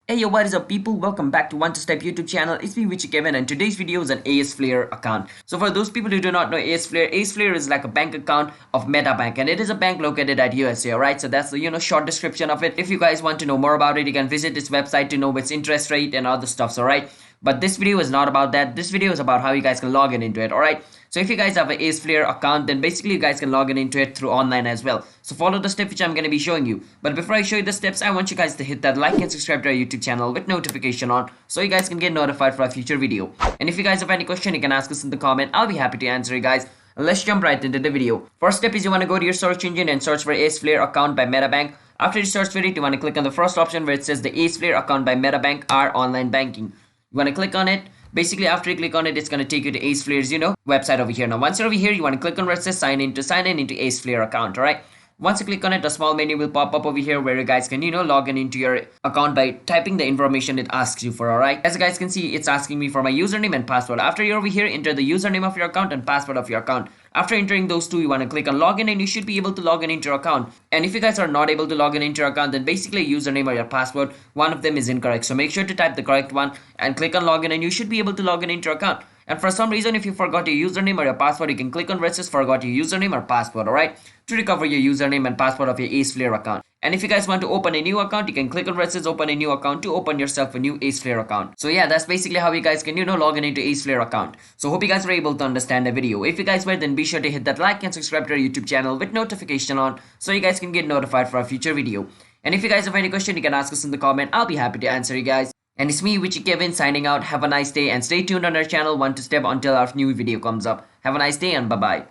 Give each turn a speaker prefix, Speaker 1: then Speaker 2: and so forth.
Speaker 1: Hey yo, what is up people? Welcome back to One to Step YouTube channel. It's me Richie Kevin and today's video is an AS Flare account. So for those people who do not know AS Flare is like a bank account of MetaBank and it is a bank located at USA, alright? So that's the short description of it. If you guys want to know more about it, you can visit this website to know its interest rate and other stuffs, alright? But this video is not about that. This video is about how you guys can log in into it, alright? So if you guys have an AS Flare account, then basically you guys can log in into it through online as well. So follow the steps which I'm going to be showing you. But before I show you the steps, I want you guys to hit that like and subscribe to our YouTube channel with notification on so you guys can get notified for a future video. And if you guys have any question, you can ask us in the comment. I'll be happy to answer you guys. And let's jump right into the video. First step is you want to go to your search engine and search for AS Flare account by MetaBank. After you search for it, you want to click on the first option where it says the AS Flare account by MetaBank or online banking. You want to click on it. Basically, after you click on it, it's going to take you to AS Flare's, website over here. Now, once you're over here, you want to click on where it says sign in into AS Flare account, alright? Once you click on it, a small menu will pop up over here where you guys can, log in into your account by typing the information it asks you for, alright? As you guys can see, it's asking me for my username and password. After you're over here, enter the username of your account and password of your account. After entering those two, you want to click on login and you should be able to log in into your account. And if you guys are not able to log in into your account, then basically your username or your password, one of them is incorrect. So make sure to type the correct one and click on login and you should be able to log in into your account. And for some reason, if you forgot your username or your password, you can click on where it says forgot your username or password, alright? To recover your username and password of your AS Flare account. And if you guys want to open a new account, you can click on where it says open a new account to open yourself a new AS Flare account. So yeah, that's basically how you guys can, log in into AS Flare account. So hope you guys were able to understand the video. If you guys were, then be sure to hit that like and subscribe to our YouTube channel with notification on so you guys can get notified for a future video. And if you guys have any question, you can ask us in the comment. I'll be happy to answer you guys. And it's me, Richie Kevin, signing out. Have a nice day and stay tuned on our channel One to Step until our new video comes up. Have a nice day and bye-bye.